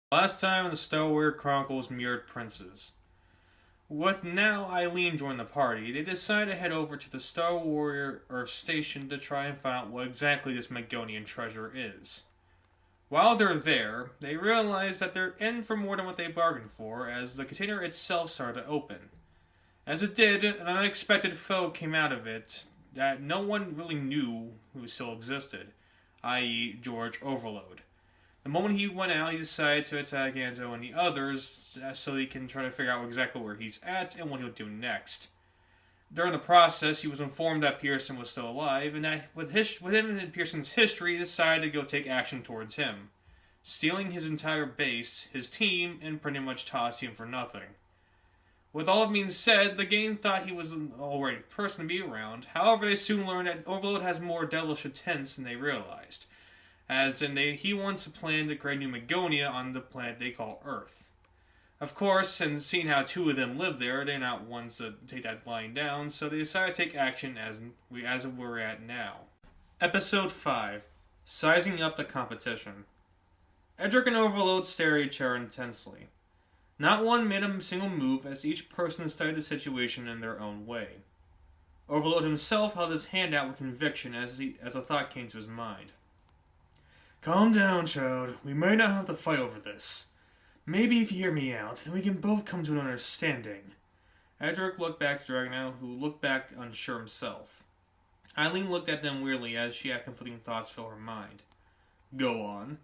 Last time in the Star Wars Chronicles mirrored princes. With now Eileen joined the party, they decided to head over to the Star Warrior Earth Station to try and find out what exactly this Megonian treasure is. While they're there, they realize that they're in for more than what they bargained for, as the container itself started to open. As it did, an unexpected foe came out of it that no one really knew who still existed, i.e. George Overload. The moment he went out, he decided to attack Anzo and the others so he can try to figure out exactly where he's at and what he'll do next. During the process, he was informed that Pearson was still alive, and that with him and Pearson's history, he decided to go take action towards him, stealing his entire base, his team, and pretty much tossing him for nothing. With all being said, the gang thought he was an alright person to be around. However, they soon learned that Overload has more devilish intents than they realized. He wants a plan to create New Megonia on the planet they call Earth. Of course, and seeing how two of them live there, they're not ones to take that lying down, so they decide to take action as we're at now. Episode 5. Sizing Up the Competition. Edric and Overload stare at each other intensely. Not one made a single move as each person studied the situation in their own way. Overload himself held his hand out with conviction as a thought came to his mind. Calm down, child. We might not have to fight over this. Maybe if you hear me out, then we can both come to an understanding. Edric looked back to Dragno, who looked back unsure himself. Eileen looked at them weirdly as she had conflicting thoughts fill her mind. Go on.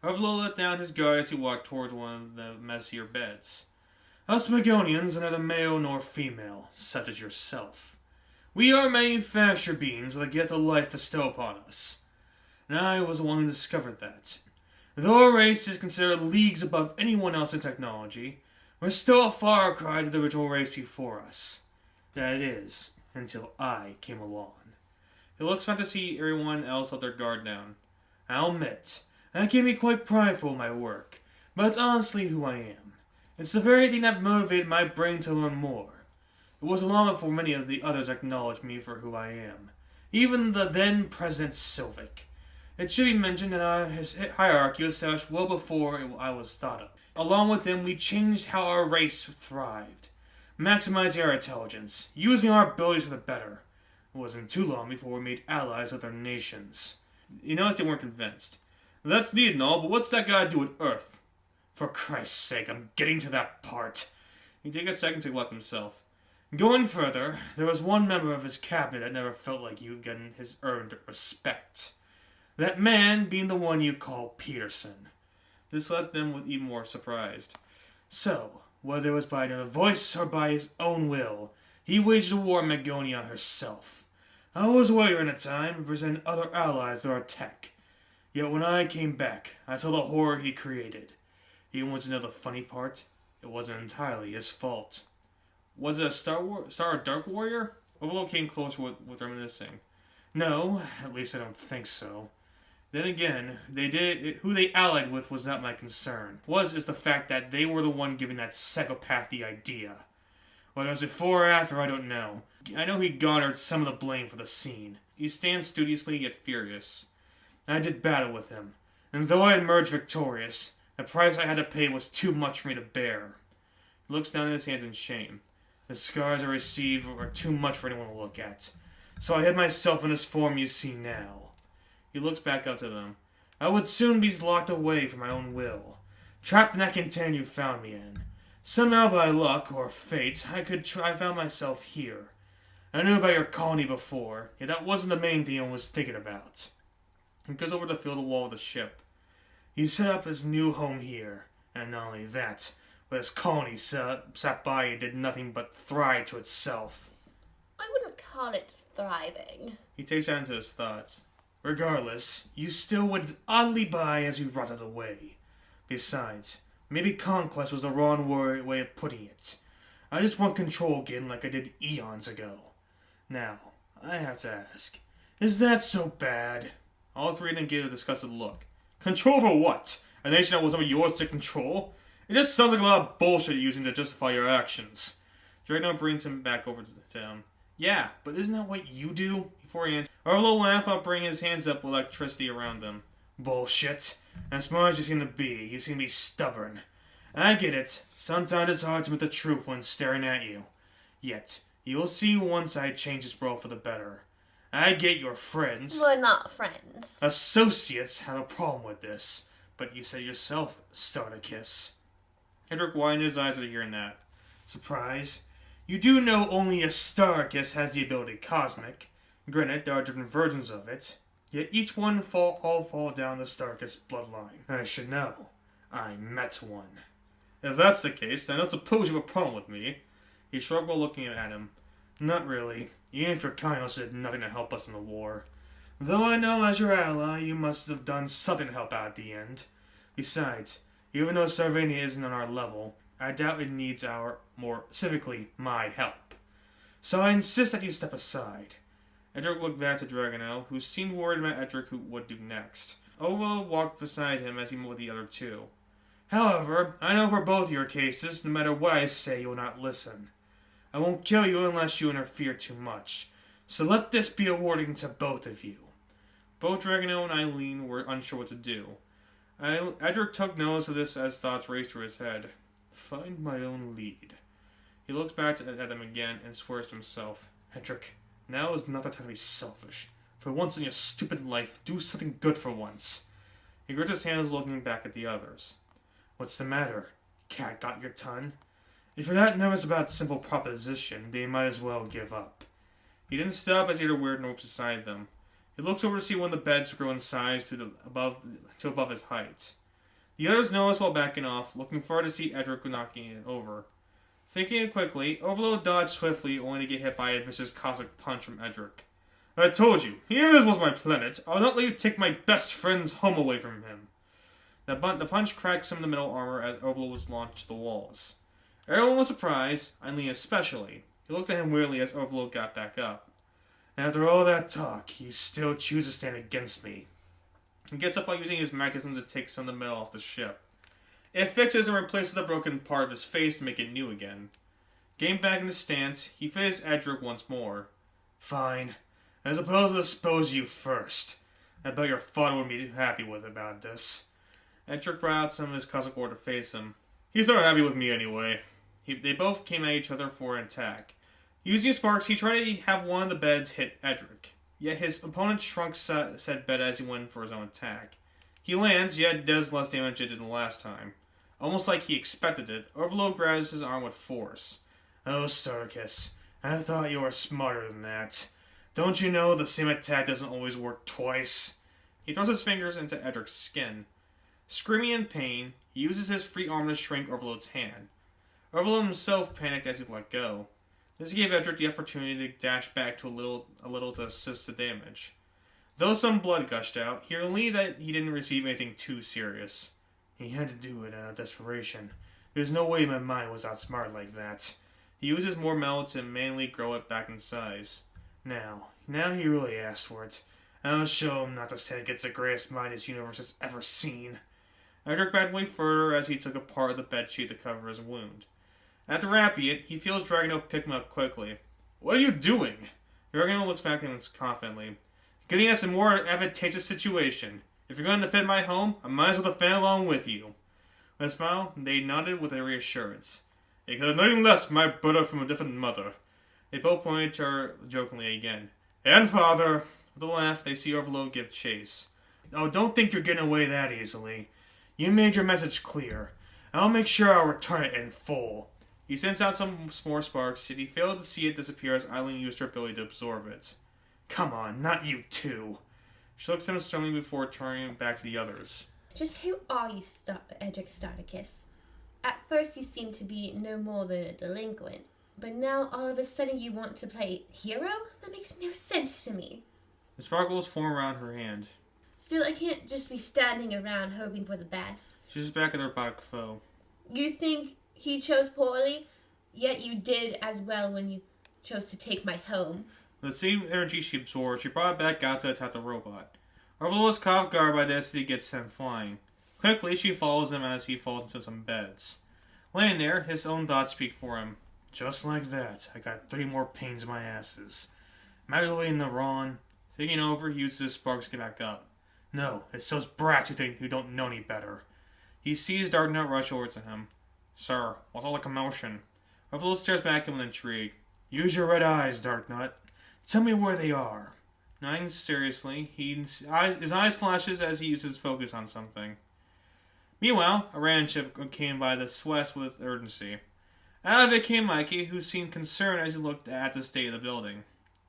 Overload let down his guard as he walked towards one of the messier beds. Us Megonians are neither male nor female, such as yourself. We are manufactured beings with a gift of life bestowed upon us. And I was the one who discovered that. Though our race is considered leagues above anyone else in technology, we're still a far cry to the original race before us. That is, until I came along. He looks back to see everyone else let their guard down. I'll admit, that can be quite prideful in my work, but it's honestly who I am. It's the very thing that motivated my brain to learn more. It was long before many of the others acknowledged me for who I am. Even the then President Silvic. It should be mentioned that his hierarchy was established well before I was thought of. Along with him, we changed how our race thrived, maximizing our intelligence, using our abilities for the better. It wasn't too long before we made allies with our nations. You noticed they weren't convinced. That's neat and all, but what's that got to do with Earth? For Christ's sake, I'm getting to that part. He took a second to collect himself. Going further, there was one member of his cabinet that never felt like you getting his earned respect. That man being the one you call Peterson. This left them with even more surprised. So, whether it was by another voice or by his own will, he waged a war on Megonia herself. I was warrior in a time and presented other allies to our tech. Yet when I came back, I saw the horror he created. Even what's another funny part? It wasn't entirely his fault. Was it a Star Dark Warrior? Overload came close with reminiscing. No, at least I don't think so. Then again, who they allied with was not my concern. Is the fact that they were the one giving that psychopath the idea. Whether it was before or after, I don't know. I know he garnered some of the blame for the scene. He stands studiously yet furious. I did battle with him, and though I emerged victorious, the price I had to pay was too much for me to bear. He looks down at his hands in shame. The scars I received are too much for anyone to look at, so I hid myself in this form you see now. He looks back up to them. I would soon be locked away from my own will, trapped in that container you found me in. Somehow by luck, or fate, I found myself here. I knew about your colony before, yet that wasn't the main thing I was thinking about. He goes over to feel the wall of the ship. He set up his new home here, and not only that, but his colony sat by and did nothing but thrive to itself. I wouldn't call it thriving. He takes that into his thoughts. Regardless, you still went oddly by as you rotted away. Besides, maybe conquest was the wrong way of putting it. I just want control again like I did eons ago. Now, I have to ask, is that so bad? All three of them gave a disgusted look. Control over what? A nation that was never yours to control? It just sounds like a lot of bullshit you're using to justify your actions. Dragno brings him back over to him. Yeah, but isn't that what you do? Before he answers, Overload laughed while bringing his hands up with electricity around them. Bullshit. As smart as you seem to be, you seem to be stubborn. I get it. Sometimes it's hard to admit the truth when staring at you. Yet, you'll see once I change this world for the better. I get your friends, We're not friends. associates, have a problem with this. But you said yourself, Starticus. Edric widened his eyes at hearing that. Surprise? You do know only a Starticus has the ability Cosmic. Granted, there are different versions of it. Yet each one all fall down the Starticus bloodline. I should know. I met one. If that's the case, then I don't suppose you have a problem with me. He shrugged while looking at him. Not really. Even if your kindness did nothing to help us in the war. Though I know as your ally, you must have done something to help out at the end. Besides, even though Sarvania isn't on our level, I doubt it needs our, more specifically, my help. So I insist that you step aside. Edric looked back to Dragono, who seemed worried about Edric who would do next. Overload walked beside him as he moved with the other two. However, I know for both your cases, no matter what I say, you will not listen. I won't kill you unless you interfere too much. So let this be a warning to both of you. Both Dragono and Eileen were unsure what to do. Edric took notice of this as thoughts raced through his head. Find my own lead. He looks back at them again and swears to himself. Edric, now is not the time to be selfish. For once in your stupid life, do something good for once. He gripped his hands looking back at the others. What's the matter? Cat got your tongue? If you're that nervous about simple proposition, they might as well give up. He didn't stop as he heard a weird noise beside them. He looks over to see one of the beds grow in size to above his height. The others noticed while backing off, looking forward to see Edric knocking it over. Thinking it quickly, Overload dodged swiftly, only to get hit by a vicious cosmic punch from Edric. I told you, even if this was my planet, I would not let you take my best friend's home away from him. The punch cracked some of the metal armor as Overload was launched to the walls. Everyone was surprised, Eileen especially. He looked at him wearily as Overload got back up. After all that talk, you still choose to stand against me. He gets up by using his magnetism to take some of the metal off the ship. It fixes and replaces the broken part of his face to make it new again. Getting back in his stance, he faces Edric once more. Fine. I suppose I'll dispose you first. I bet your father would be happy with about this. Edric brought out some of his cosmic ore to face him. He's not happy with me anyway. They both came at each other for an attack. Using sparks, he tried to have one of the beds hit Edric. Yet his opponent shrunk said bed as he went for his own attack. He lands, yet does less damage than it did the last time. Almost like he expected it, Overload grabs his arm with force. Oh, Starticus, I thought you were smarter than that. Don't you know the same attack doesn't always work twice? He thrusts his fingers into Edric's skin. Screaming in pain, he uses his free arm to shrink Overload's hand. Overload himself panicked as he let go. This gave Edric the opportunity to dash back to a little to assist the damage. Though some blood gushed out, he relieved that he didn't receive anything too serious. He had to do it out of desperation. There's no way my mind was outsmarted like that. He uses more metal to manually grow it back in size. Now he really asked for it. I'll show him not to stand against the greatest mind this universe has ever seen. Edric backed away further as he took apart the bedsheet to cover his wound. After wrapping it, he feels Dragono pick him up quickly. What are you doing? Dragono looks back at him confidently. Getting us a more advantageous situation. If you're going to defend my home, I might as well defend along with you. With a smile, they nodded with a reassurance. It could have nothing less my brother from a different mother. They both pointed to her jokingly again. And father! With a laugh, they see Overload give chase. Oh, don't think you're getting away that easily. You made your message clear. I'll make sure I'll return it in full. He sends out some more sparks, yet he failed to see it disappear as Eileen used her ability to absorb it. Come on, not you too. She looks at him sternly before turning back to the others. Just who are you, Edric Starticus? At first you seemed to be no more than a delinquent, but now all of a sudden you want to play hero? That makes no sense to me. The sparkles form around her hand. Still, I can't just be standing around hoping for the best. She's back at her robotic foe. You think he chose poorly? Yet you did as well when you chose to take my home. With the same energy she absorbed, she brought it back out to attack the robot. Overload is caught off guard by this as he gets sent flying. Quickly, she follows him as he falls into some beds. Laying there, his own thoughts speak for him. Just like that, I got 3 more pains in my asses. Magdalene in the wrong. Thinking over, he uses his sparks to get back up. No, it's those brats who don't know any better. He sees Darknut rush over to him. Sir, what's all the commotion? Ruffalo stares back at him with intrigue. Use your red eyes, Darknut. Tell me where they are. Nodding seriously, his eyes flashes as he uses focus on something. Meanwhile, a random ship came by the west with urgency. Out of it came Mikey, who seemed concerned as he looked at the state of the building.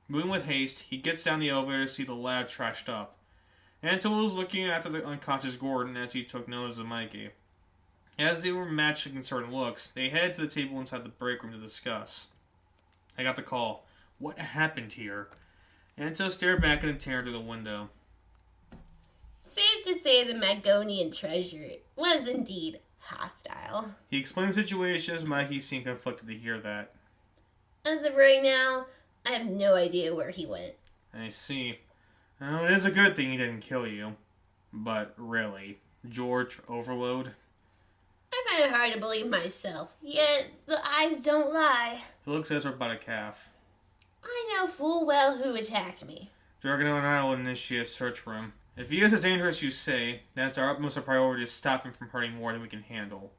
Moving with haste, he gets down the elevator to see the lab trashed up. Ansel was looking after the unconscious Gordon as he took notice of Mikey. As they were matching concerned looks, they headed to the table inside the break room to discuss. I got the call. What happened here? Anto stared back at the terror through the window. Safe to say the Magonian treasure was indeed hostile. He explained the situation as Mikey seemed conflicted to hear that. As of right now, I have no idea where he went. I see. Well, it is a good thing he didn't kill you. But really, George Overload? I find it hard to believe myself, yet the eyes don't lie. He looks at his robotic calf. I know full well who attacked me. Dragano and I will initiate a search for him. If he is as dangerous as you say, then it's our utmost priority to stop him from hurting more than we can handle.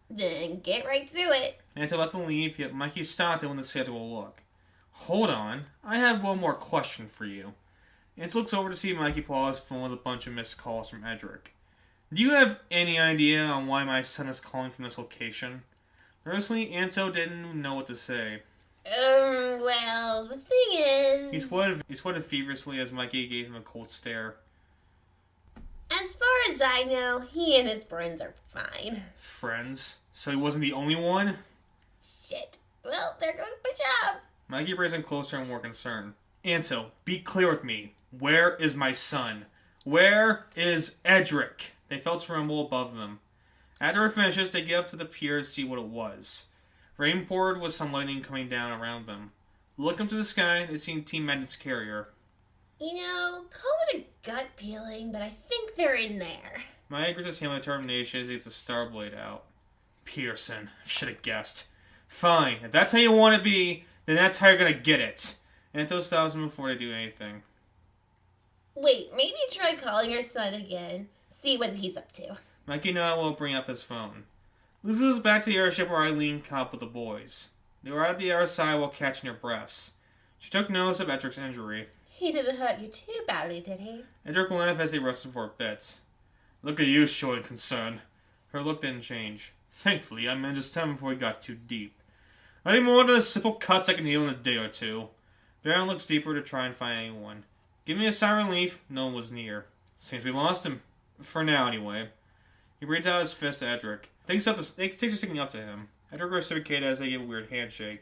Then get right to it. Anto about to leave, yet Mikey stopped him with a skeptical look. Hold on, I have one more question for you. Anto looks over to see Mikey pull out his phone with a bunch of missed calls from Edric. Do you have any idea on why my son is calling from this location? Nervously, Anto didn't know what to say. Well, the thing is... He sweated feverishly as Mikey gave him a cold stare. As far as I know, he and his friends are fine. Friends? So he wasn't the only one? Shit. Well, there goes my job. Mikey brings him closer and more concerned. Anto, be clear with me. Where is my son? Where is Edric? They felt a rumble above them. After it finishes, they get up to the pier to see what it was. Rain poured with some lightning coming down around them. Looking up to the sky, they see Team Magnet's carrier. You know, call it a gut feeling, but I think they're in there. Mike grips his hand with determination as he gets a star blade out. Pearson, should have guessed. Fine, if that's how you want to be, then that's how you're gonna get it. Anto stops him before they do anything. Wait, maybe try calling your son again. See what he's up to. Mikey now will bring up his phone. Loses back to the airship where Eileen caught up with the boys. They were at the other side while catching their breaths. She took notice of Edric's injury. He didn't hurt you too badly, did he? Edric laughed as they wrestled for a bit. Look at you showing concern. Her look didn't change. Thankfully, I managed to stop him before he got too deep. I think more than a simple cuts I can heal in a day or two. Baron looks deeper to try and find anyone. Give me a sigh of relief, no one was near. Seems we lost him. For now, anyway. He breathed out his fist at Edric. Things are sticking up to him. Edric reciprocated as they gave a weird handshake.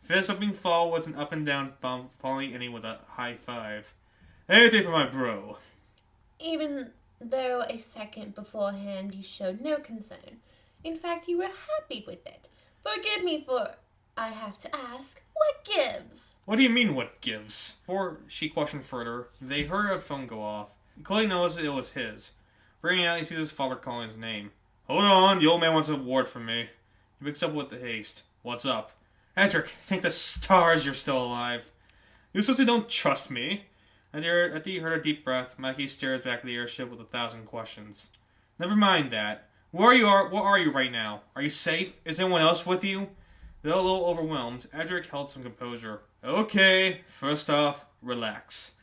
Fist whipping fall with an up and down bump, falling ending with a high five. Anything for my bro. Even though a second beforehand you showed no concern. In fact, you were happy with it. Forgive me for... I have to ask, what gives? What do you mean, what gives? Before she questioned further, they heard a phone go off. Clay noticed it was his. Bringing out, he sees his father calling his name. Hold on, the old man wants a word from me. He picks up with the haste. What's up? Edric, thank the stars you're still alive. You supposed to don't trust me. After he heard a deep breath, Mikey stares back at the airship with 1,000 questions. Never mind that. Where are you right now? Are you safe? Is anyone else with you? Though a little overwhelmed, Edric held some composure. Okay, first off, relax.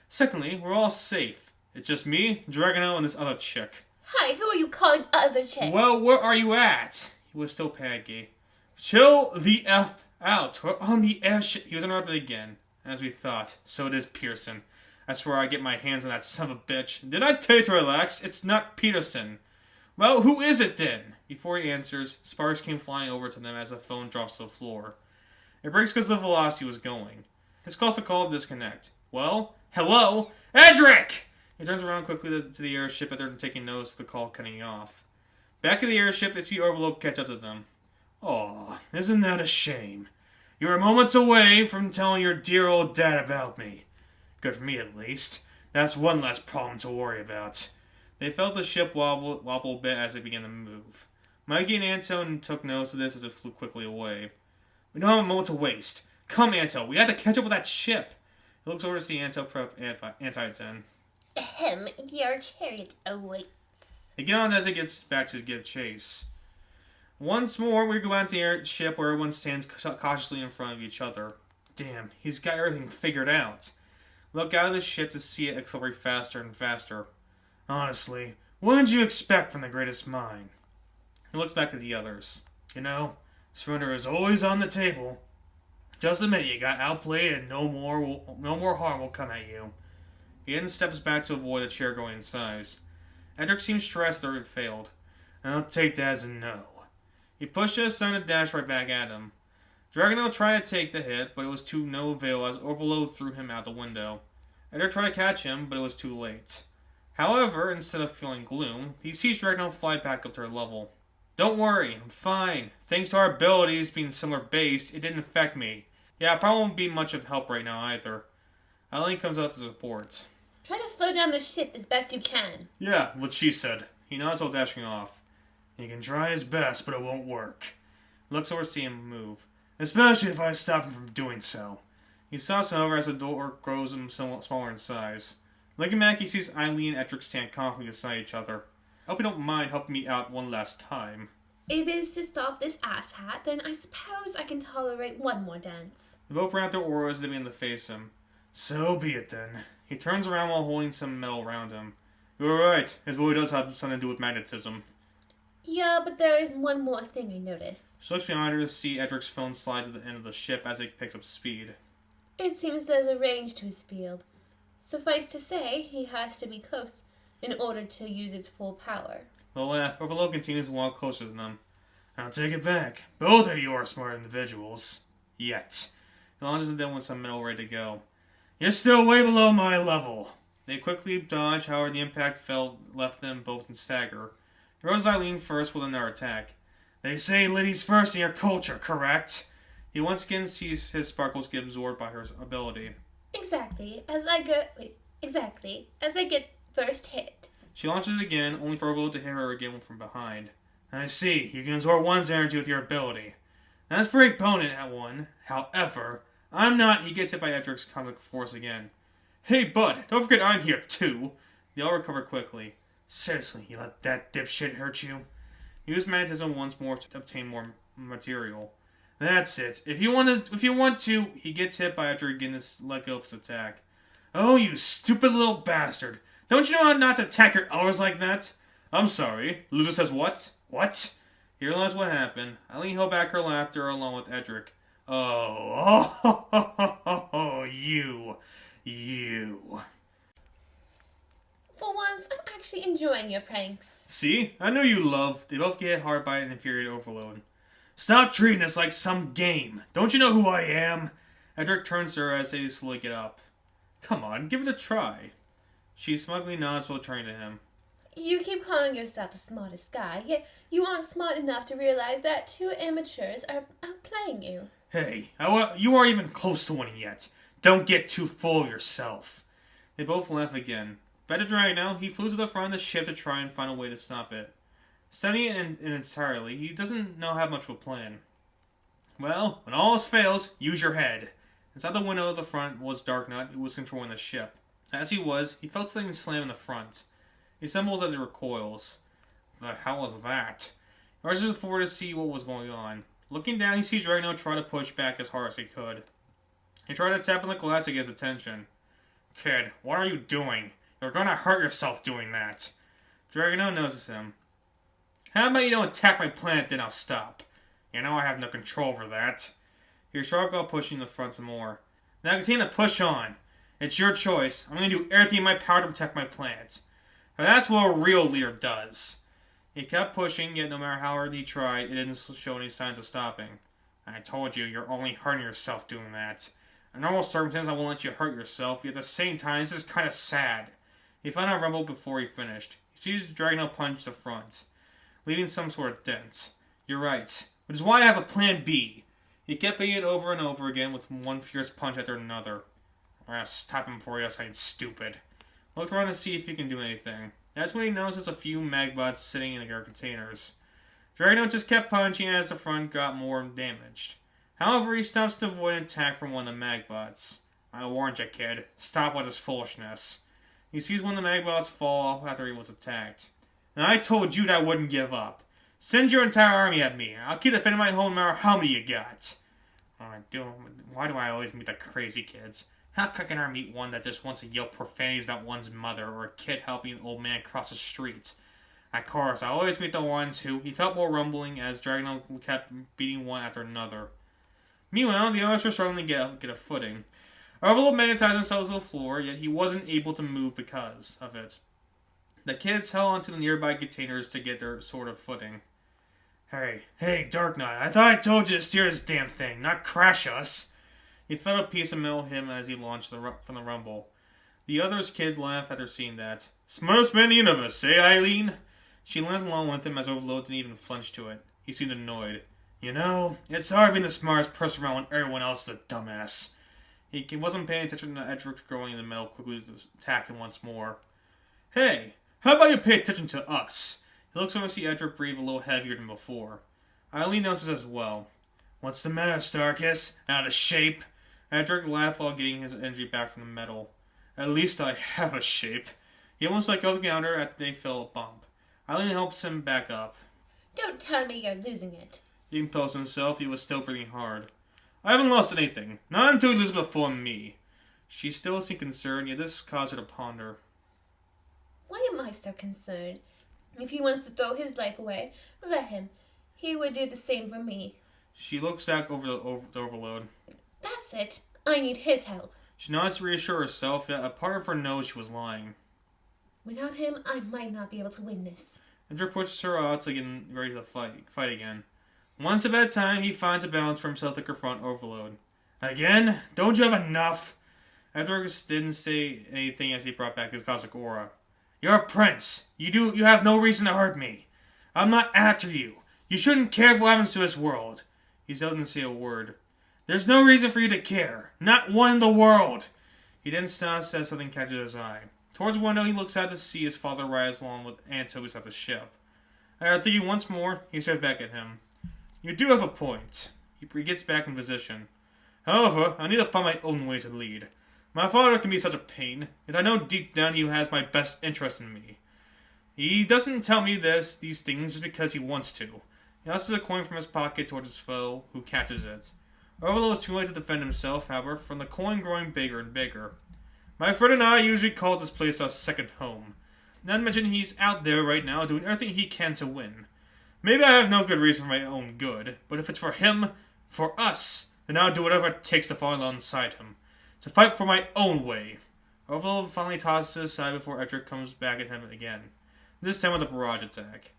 Secondly, we're all safe. It's just me, Dragano, and this other chick. Hi, who are you calling other chick? Well, where are you at? He was still panicky. Chill the F out. We're on the airship. He was interrupted again. As we thought, so it is Pearson. I swear I get my hands on that son of a bitch. Did I tell you to relax? It's not Peterson. Well, who is it then? Before he answers, sparks came flying over to them as the phone drops to the floor. It breaks because the velocity was going. This caused the call to disconnect. Well, hello? Edric! He turns around quickly to the airship after taking notice of the call cutting off. Back at the airship, they see Overload catch up to them. Aw, isn't that a shame? You were moments away from telling your dear old dad about me. Good for me, at least. That's one less problem to worry about. They felt the ship wobble a bit as they began to move. Mikey and Anto took notice of this as it flew quickly away. We don't have a moment to waste. Come, Anto, we have to catch up with that ship. He looks over to see Anto prep Anti-10. Ahem, your chariot awaits. They get on as it gets back to give chase. Once more, we go back to the airship where everyone stands cautiously in front of each other. Damn, he's got everything figured out. Look out of the ship to see it accelerate faster and faster. Honestly, what did you expect from the greatest mind? He looks back at the others. You know, surrender is always on the table. Just admit you got outplayed and no more harm will come at you. He then steps back to avoid the chair going in size. Edric seems stressed that it failed. I'll take that as a no. He pushed it aside and dashed right back at him. Dragano tried to take the hit, but it was to no avail as Overload threw him out the window. Edric tried to catch him, but it was too late. However, instead of feeling gloom, he sees Dragano fly back up to her level. Don't worry, I'm fine. Thanks to our abilities being similar based, it didn't affect me. Yeah, I probably won't be much of help right now either. Eileen comes out to support. Try to slow down the ship as best you can. Yeah, what she said. He nods while dashing off. He can try his best, but it won't work. He looks over to see him move. Especially if I stop him from doing so. He stops however as the door grows somewhat smaller in size. Looking back, he sees Eileen and Edric stand confidently beside each other. I hope you don't mind helping me out one last time. If it is to stop this asshat, then I suppose I can tolerate one more dance. They both ran out their auras and begin to face him. So be it then. He turns around while holding some metal around him. You're right, his body does have something to do with magnetism. Yeah, but there is one more thing I noticed. She looks behind her to see Edric's phone slide to the end of the ship as it picks up speed. It seems there's a range to his field. Suffice to say, he has to be close in order to use its full power. The laugh. Overload continues to walk closer to them. I'll take it back. Both of you are smart individuals. Yet. He launches at them with some metal ready to go. You're still way below my level. They quickly dodge, however the impact left them both in stagger. He rose Eileen first with another attack. They say ladies first in your culture, correct? He once again sees his sparkles get absorbed by her ability. Exactly as I get first hit. She launches again, only for Overload to hit her again from behind. I see, you can absorb one's energy with your ability. That's pretty potent at one. However, I'm not. He gets hit by Edric's cosmic force again. Hey bud, don't forget I'm here too. They all recover quickly. Seriously, you let that dipshit hurt you? Use magnetism once more to obtain more material. That's it. If you want to, he gets hit by Edric again to let go of his attack. Oh, you stupid little bastard. Don't you know how not to attack your elders like that? I'm sorry. Loser says what? What? He realized what happened. Eileen held back her laughter along with Edric. Oh, you. For once, I'm actually enjoying your pranks. See? I know you love. They both get hit hard by an infuriated Overload. Stop treating us like some game. Don't you know who I am? Edric turns to her as they slowly get up. Come on, give it a try. She smugly nods while turning to him. You keep calling yourself the smartest guy, yet you aren't smart enough to realize that two amateurs are outplaying you. Hey, you aren't even close to winning yet. Don't get too full of yourself. They both laugh again. Better drag now, he flew to the front of the ship to try and find a way to stop it. Studying it entirely, he doesn't know how much of a plan. Well, when all else fails, use your head. Inside the window of the front was Darknut, who was controlling the ship. As he felt something slam in the front. He stumbles as he recoils. The hell was that? He rushes forward to see what was going on. Looking down, he sees Dragno try to push back as hard as he could. He tried to tap on the glass to get his attention. Kid, what are you doing? You're gonna hurt yourself doing that. Dragno notices him. How about you don't attack my planet, then I'll stop. You know I have no control over that. He shrugged while pushing the front some more. Now continue to push on. It's your choice. I'm gonna do everything in my power to protect my planet. But that's what a real leader does. He kept pushing, yet no matter how hard he tried, it didn't show any signs of stopping. I told you, you're only hurting yourself doing that. In normal circumstances, I won't let you hurt yourself, yet at the same time, this is kind of sad. He found out rumble before he finished. He sees Dragno punch the front, leaving some sort of dent. You're right. Which is why I have a plan B. He kept beating it over and over again with one fierce punch after another. I'm gonna stop him before he does something stupid. Looked around to see if he can do anything. That's when he notices a few magbots sitting in the air containers. Dragno just kept punching as the front got more damaged. However, he stops to avoid an attack from one of the magbots. I warned you, kid. Stop with this foolishness. He sees one of the Magbots fall after he was attacked. And I told you that I wouldn't give up. Send your entire army at me. I'll keep defending my home no matter how many you got. Why do I always meet the crazy kids? How can I meet one that just wants to yell profanities about one's mother, or a kid helping an old man cross the street? Of course, I always meet the ones who he felt more rumbling as Dragonel kept beating one after another. Meanwhile, the others were struggling to get a footing. Overlord magnetized himself to the floor, yet he wasn't able to move because of it. The kids held onto the nearby containers to get their sort of footing. Hey, Dark Knight, I thought I told you to steer this damn thing, not crash us. He felt a piece of metal hit him as he launched from the rumble. The other's kids laughed after seeing that. Smartest man in the universe, eh, Eileen? She laughed along with him as Overlord didn't even flinch to it. He seemed annoyed. You know, it's hard being the smartest person around when everyone else is a dumbass. He wasn't paying attention to Edric growing in the middle, quickly attacking once more. Hey, how about you pay attention to us? He looks over to see Edric breathe a little heavier than before. Eileen notices as well. What's the matter, Starkus? Out of shape? Edric laughed while getting his energy back from the metal. At least I have a shape. He almost let go of the counter after they felt a bump. Eileen helps him back up. Don't tell me you're losing it. He composed himself. He was still breathing hard. I haven't lost anything. Not until you lose before me. She still seemed concerned, yet this caused her to ponder. Why am I so concerned? If he wants to throw his life away, let him. He would do the same for me. She looks back over the Overload. That's it. I need his help. She nods to reassure herself, yet a part of her knows she was lying. Without him, I might not be able to win this. Edric pushes her out to get ready to fight again. One step at a time, he finds a balance for himself to confront Overload. Again? Don't you have enough? Edric didn't say anything as he brought back his cosmic aura. You're a prince. You have no reason to hurt me. I'm not after you. You shouldn't care what happens to this world. He still didn't say a word. There's no reason for you to care. Not one in the world. He then stops as something catches his eye. Towards the window, he looks out to see his father rise along with anchovies at the ship. After thinking once more, he stares back at him. You do have a point. He gets back in position. However, I need to find my own way to lead. My father can be such a pain, yet I know deep down he has my best interest in me. He doesn't tell me these things just because he wants to. He tosses a coin from his pocket towards his foe, who catches it. Overlord is too late to defend himself, however, from the coin growing bigger and bigger. My friend and I usually call this place our second home. Not to mention he's out there right now doing everything he can to win. Maybe I have no good reason for my own good, but if it's for him, for us, then I'll do whatever it takes to follow alongside him. To fight for my own way. Overlord finally tosses it aside before Edric comes back at him again. This time with a barrage attack.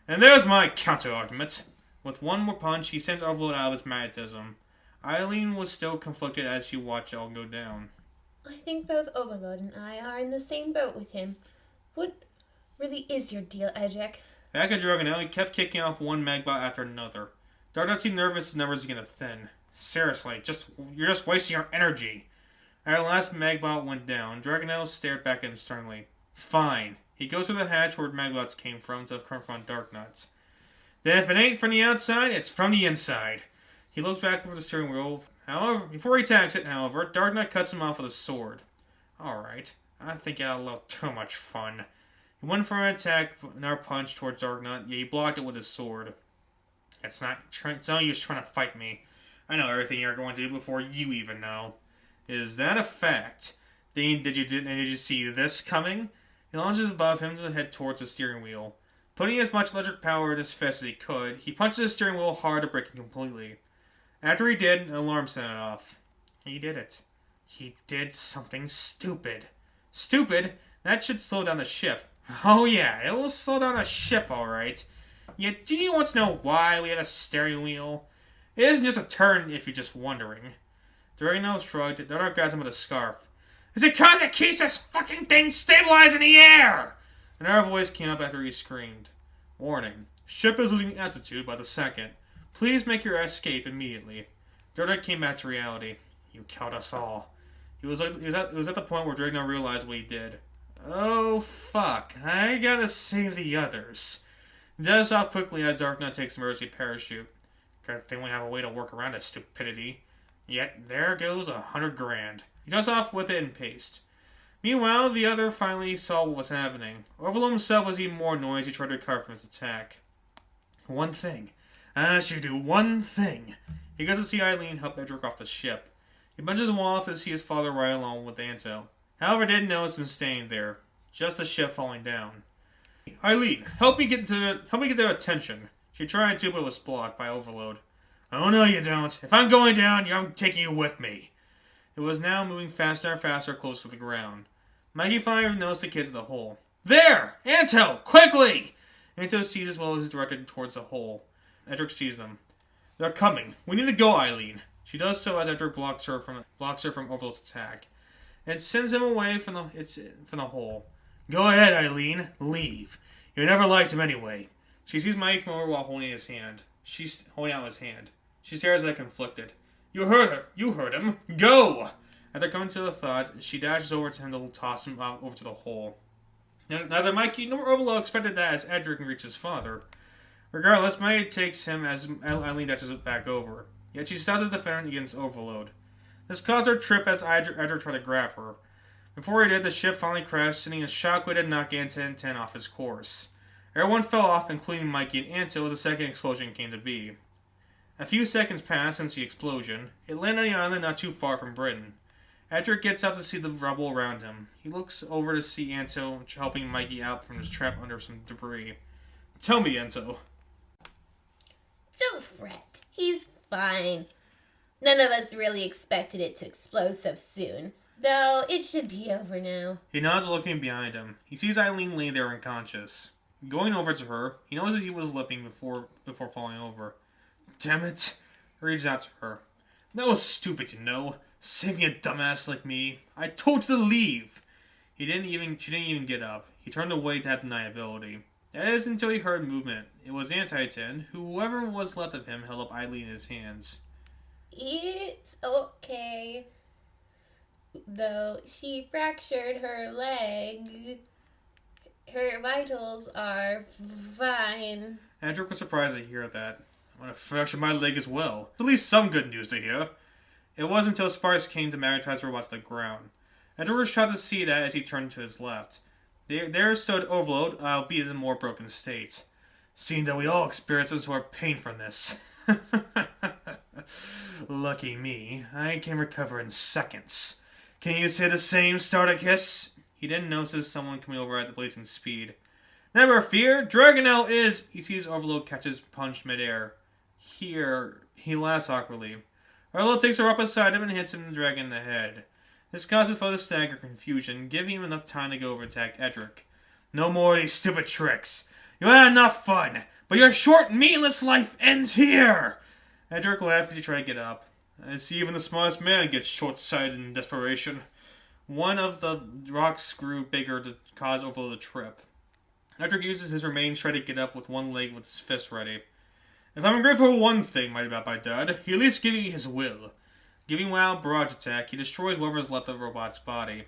And there's my counter-argument. With one more punch, he sends Overlord out of his magnetism. Eileen was still conflicted as she watched it all go down. I think both Overlord and I are in the same boat with him. What really is your deal, Edric? Back at Dragonel, he kept kicking off one Magbot after another. Darknut seemed nervous as numbers began to thin. Seriously, you're just wasting your energy. As the last Magbot went down, Dragonel stared back at him sternly. Fine. He goes through the hatch where Magbots came from to confront Darknuts. Then if it ain't from the outside, it's from the inside. He looks back over the steering wheel. However, before he attacks it, however, Darknut cuts him off with a sword. Alright, I think I had a little too much fun. He went for an attack, another punch towards Darknut, yet he blocked it with his sword. It's no use trying to fight me. I know everything you're going to do before you even know. Is that a fact? Did you see this coming? He launches above him to head towards the steering wheel. Putting as much electric power in his fist as he could, he punches the steering wheel hard to break it completely. After he did, an alarm set it off. He did it. He did something stupid. Stupid? That should slow down the ship. Oh yeah, it will slow down the ship, alright. Yet, do you want to know why we have a steering wheel? It isn't just a turn if you're just wondering. Dragonel shrugged, the other grabs him with a scarf. It's because it keeps this fucking thing stabilized in the air! Another voice came up after he screamed. Warning. Ship is losing altitude by the second. Please make your escape immediately. Darknut came back to reality. You killed us all. It was at the point where Dragonel realized what he did. Oh, fuck. I gotta save the others. He does stop quickly as Darknut takes an emergency parachute. Good thing we have a way to work around this stupidity. Yet, there goes $100 grand. He jumps off with it in paste. Meanwhile, the other finally saw what was happening. Overload himself was even more annoyed as he tried to recover from his attack. One thing. I should do one thing. He goes to see Eileen help Edric off the ship. He bunches him off to see his father ride along with Anto. However, didn't notice him staying there. Just the ship falling down. Eileen, help me get their attention. She tried to, but was blocked by Overload. Oh no, you don't. If I'm going down, I'm taking you with me. It was now moving faster and faster close to the ground. Mikey finally noticed the kids at the hole. There! Anto! Quickly! Anto sees as well as is directed towards the hole. Edric sees them. They're coming. We need to go, Eileen. She does so as Edric blocks her from Overload's attack. It sends him away from the hole. Go ahead, Eileen. Leave. You never liked him anyway. She sees Mikey come over while holding his hand. She's holding out his hand. She stares at it conflicted. You heard her. You heard him. Go! After coming to a thought, she dashes over to him to toss him over to the hole. Neither Mikey nor Overload expected that as Edric reached his father. Regardless, Mikey takes him as Eileen dashes it back over. Yet she stops his defense against Overload. This caused her trip as Edric tried to grab her. Before he did, the ship finally crashed, sending a shockwave to knock Anto 10 off his course. Everyone fell off, including Mikey and Anto, as the second explosion came to be. A few seconds passed since the explosion. It landed on the island not too far from Britain. Edric gets up to see the rubble around him. He looks over to see Anto helping Mikey out from his trap under some debris. Tell me, Anto. Don't fret. He's fine. None of us really expected it to explode so soon. Though, it should be over now. He nods, looking behind him. He sees Eileen lay there unconscious. Going over to her, he notices he was limping before falling over. Damn it. He reaches out to her. That was stupid, you know. Saving a dumbass like me. I told you to leave. She didn't even get up. He turned away to have deniability. That is until he heard movement. It was Antiton, whoever was left of him held up Eileen in his hands. It's okay. Though she fractured her leg, her vitals are fine. Edric was surprised to hear that. I'm gonna fracture my leg as well. At least some good news to hear. It wasn't until Sparks came to magnetize the robot to the ground. Edric was shocked to see that as he turned to his left. There stood Overload, albeit in a more broken state. Seeing that we all experience some sort of pain from this. Lucky me, I can recover in seconds. Can you say the same, Starticus? He didn't notice someone coming over at the blazing speed. Never fear, Dragonel is... He sees Overload catch his punch midair. Here, he laughs awkwardly. Overload takes her up beside him and hits him in the dragon in the head. This causes both a stagger confusion, giving him enough time to go over and attack Edric. No more of these stupid tricks. You had enough fun, but your short, meaningless life ends here! Edric laughed as he tried to get up. I see even the smartest man gets short-sighted in desperation. One of the rocks grew bigger to cause Overload to trip. Edric uses his remains to try to get up with one leg with his fist ready. If I'm grateful for one thing, mighty about my dad, he at least gave me his will. Giving wild barrage attack, he destroys whatever's left of the robot's body.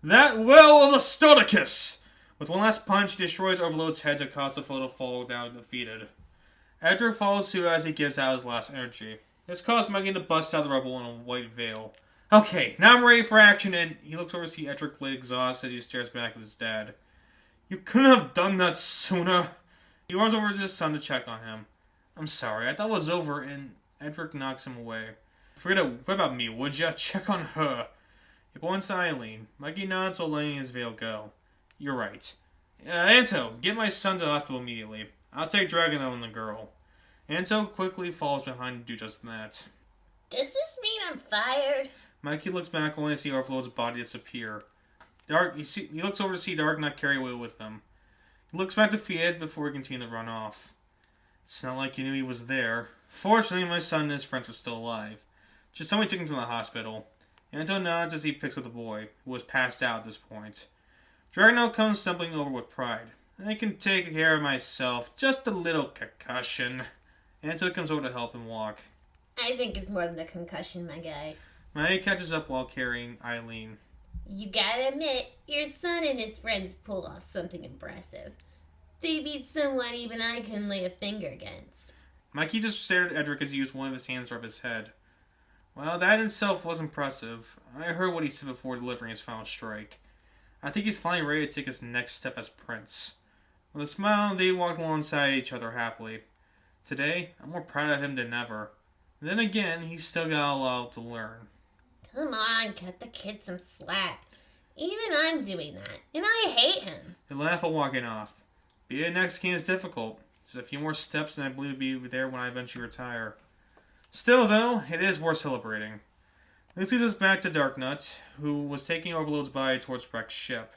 That will of the Stoticus! With one last punch, he destroys Overload's head to cause the foe to fall down defeated. Edric follows suit as he gives out his last energy. This caused Megan to bust out the rubble in a white veil. Okay, now I'm ready for action, and he looks over to see Edric lay exhausted as he stares back at his dad. You couldn't have done that sooner. He runs over to his son to check on him. I'm sorry, I thought it was over, and Edric knocks him away. Forget about me, would ya? Check on her. He points to Eileen. Mikey nods while letting his veil go. You're right. Anto, get my son to the hospital immediately. I'll take Dragonel and the girl. Anto quickly falls behind to do just that. Does this mean I'm fired? Mikey looks back only to see Overload's body disappear. He looks over to see Dark not carry away with them. He looks back defeated before he continues to run off. It's not like he knew he was there. Fortunately, my son and his friends were still alive. Just somebody took him to the hospital. Anto nods as he picks up the boy, who was passed out at this point. Dragonel comes stumbling over with pride. I can take care of myself. Just a little concussion. Anto comes over to help him walk. I think it's more than a concussion, my guy. Maya catches up while carrying Eileen. You gotta admit, your son and his friends pulled off something impressive. They beat someone even I can lay a finger against. Mikey just stared at Edric as he used one of his hands to rub his head. Well, that in itself was impressive. I heard what he said before delivering his final strike. I think he's finally ready to take his next step as prince. With a smile, they walked alongside each other happily. Today, I'm more proud of him than ever. Then again, he's still got a lot to learn. Come on, cut the kid some slack. Even I'm doing that, and I hate him. They laugh while walking off. Being a next king is difficult. Just a few more steps and I believe I'll be there when I eventually retire. Still, though, it is worth celebrating. This leads us back to Darknut, who was taking Overload's body towards Rex' ship.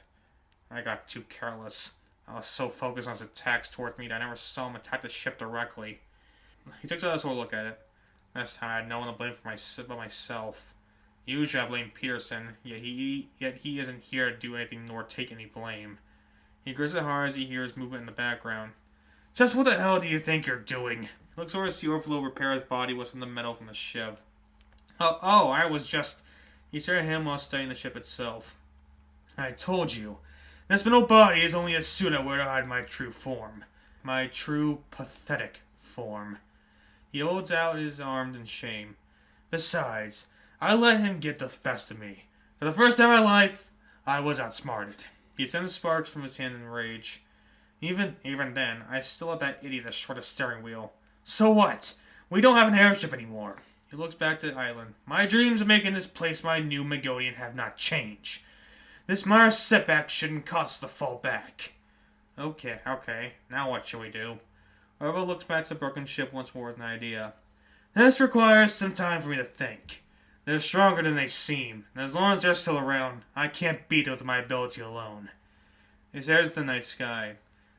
I got too careless. I was so focused on his attacks towards me that I never saw him attack the ship directly. He took a look at it. This time I had no one to blame but myself. Usually I blame Peterson, yet he isn't here to do anything nor take any blame. He grins hard as he hears movement in the background. Just what the hell do you think you're doing? He looks over to see Overload repair his body with some of the metal from the ship. I was just... He stared at him while studying the ship itself. I told you. This metal body is only a suit I wear to hide my true form. My true, pathetic form. He holds out his arms in shame. Besides, I let him get the best of me. For the first time in my life, I was outsmarted. He sends sparks from his hand in rage. Even then, I still let that idiot destroy the steering wheel. So what? We don't have an airship anymore. He looks back to the island. My dreams of making this place my new Megodian have not changed. This minor setback shouldn't cause us to fall back. Okay. Now what shall we do? Orville looks back to the broken ship once more with an idea. This requires some time for me to think. They're stronger than they seem, and as long as they're still around, I can't beat it with my ability alone. He stares at the night sky.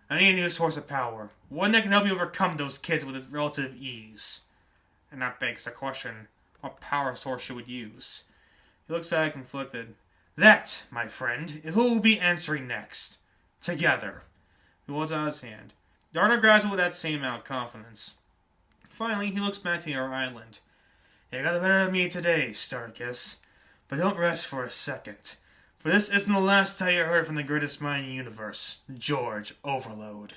I need a new source of power. One that can help me overcome those kids with relative ease. And that begs the question, what power source should we use? He looks back conflicted. That, my friend, is what we'll be answering next. Together. He holds out his hand. Darner grabs it with that same amount of confidence. Finally, he looks back to our island. You got the better of me today, Starkist. But don't rest for a second. For this isn't the last time you heard from the greatest mind in the universe, George Overload.